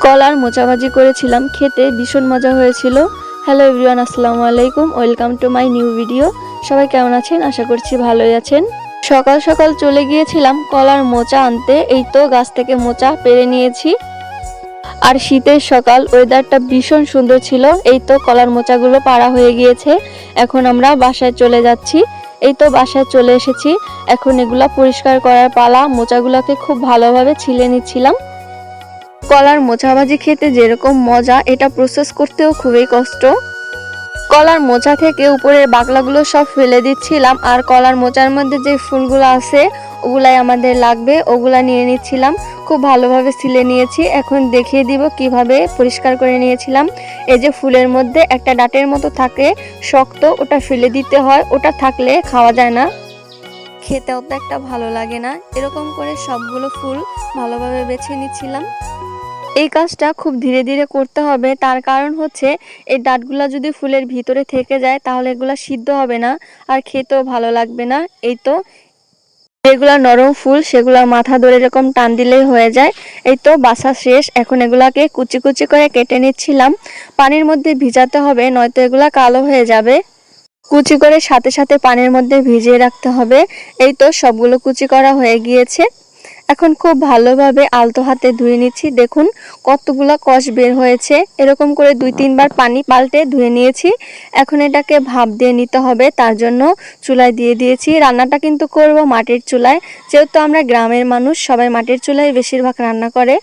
কলার মোচা ভাজি করেছিলাম, খেতে ভীষণ মজা হয়েছিল। হ্যালো এভরিওয়ান, আসসালামু আলাইকুম, welcome to my new video. সবাই কেমন আছেন? আশা করছি ভালোই আছেন। সকাল সকাল চলে গিয়েছিলাম কলার মোচা আনতে। এই তো গাছ থেকে মোচা পেড়ে নিয়েছি। আর শীতের সকাল, ওয়েদারটা ভীষণ সুন্দর ছিল। এই তো কলার মোচাগুলো পাড়া হয়ে গিয়েছে। এখন আমরা বাসায় চলে যাচ্ছি। এই তো বাসায় চলে এসেছি। এখন এগুলা পরিষ্কার করার পালা। মোচাগুলোকে খুব ভালোভাবে ছিলে নিচ্ছিলাম। কলার মোচা ভাজি খেতে যেরকম মজা, এটা প্রসেস করতেও খুবই কষ্ট। কলার মোচা থেকে উপরের বাকলাগুলো সব ফেলে দিচ্ছিলাম, আর কলার মোচার মধ্যে যে ফুলগুলো আছে ওগুলাই আমাদের লাগবে, ওগুলা নিয়ে নিচ্ছিলাম। খুব ভালোভাবে ছিলে নিয়েছি। এখন দেখিয়ে দিব কিভাবে পরিষ্কার করে নিয়েছিলাম। এই যে ফুলের মধ্যে একটা ডাটের মতো থাকে শক্ত, ওটা ফেলে দিতে হয়। ওটা থাকলে খাওয়া যায় না, খেতেও তো একটা ভালো লাগে না। এরকম করে সবগুলো ফুল ভালোভাবে বেছে নিচ্ছিলাম। এই কাজটা খুব ধীরে ধীরে করতে হবে, তার কারণ হচ্ছে এই ডাঁটগুলা যদি ফুলের ভিতরে থেকে যায় তাহলে এগুলা সিদ্ধ হবে না, আর খেতেও ভালো লাগবে না। এই তো যেগুলা নরম ফুল সেগুলার মাথা ধরে এরকম টান দিলেই হয়ে যায়। এই তো বাছা শেষ। এখন এগুলাকে কুচি কুচি করে কেটে নিচ্ছিলাম। পানির মধ্যে ভিজাতে হবে, নয়তো এগুলা কালো হয়ে যাবে। কুচি করে সাথে সাথে পানির মধ্যে ভিজিয়ে রাখতে হবে। এই তো সবগুলো কুচি করা হয়ে গিয়েছে। এখন খুব ভালোভাবে আলতো হাতে ধুয়ে নিচ্ছি। দেখুন কতগুলা কষ বের হয়েছে। এরকম করে 2-3 বার পানি পাল্টে ধুয়ে নিয়েছি। এখন এটাকে ভাপ দিয়ে নিতে হবে, তার জন্য চুলায় দিয়ে দিয়েছি। রান্নাটা কিন্তু করব মাটির চুলায়, যেহেতু আমরা গ্রামের মানুষ, সবাই মাটির চুলায় বেশিরভাগ রান্না করে।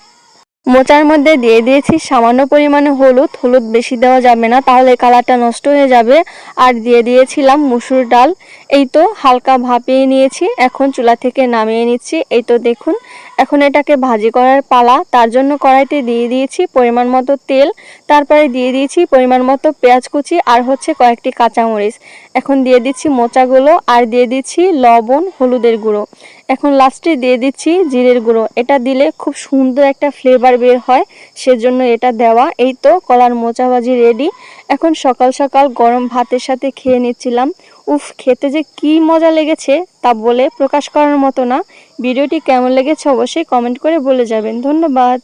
মোচার মধ্যে দিয়ে দিয়েছি সামান্য পরিমাণে হলুদ। হলুদ বেশি দেওয়া যাবে না, তাহলে কালারটা নষ্ট হয়ে যাবে। আর দিয়ে দিয়েছিলাম মসুর ডাল। এই তো হালকা ভাপিয়ে নিয়েছি। এখন চুলা থেকে নামিয়ে নিচ্ছি। এই তো দেখুন, এখন এটাকে ভাজি করার পালা। তার জন্য কড়াইতে দিয়ে দিয়েছি পরিমাণ মতো তেল, তারপরে দিয়ে দিয়েছি পরিমাণ মতো পেঁয়াজ কুচি, আর হচ্ছে কয়েকটি কাঁচামরিচ। এখন দিয়ে দিচ্ছি মোচাগুলো, আর দিয়ে দিচ্ছি লবণ, হলুদের গুঁড়ো। এখন লাস্টে দিয়ে দিচ্ছি জিরের গুঁড়ো। এটা দিলে খুব সুন্দর একটা ফ্লেভার বের হয়, সেজন্য এটা দেওয়া। এই তো কলার মোচা ভাজি রেডি। এখন সকাল সকাল গরম ভাতের সাথে খেয়ে নিচ্ছিলাম। উফ, খেতে যে কি মজা লেগেছে তা বলে প্রকাশ করার মতো না। ভিডিওটি কেমন লেগেছে অবশ্যই কমেন্ট করে বলে যাবেন। ধন্যবাদ।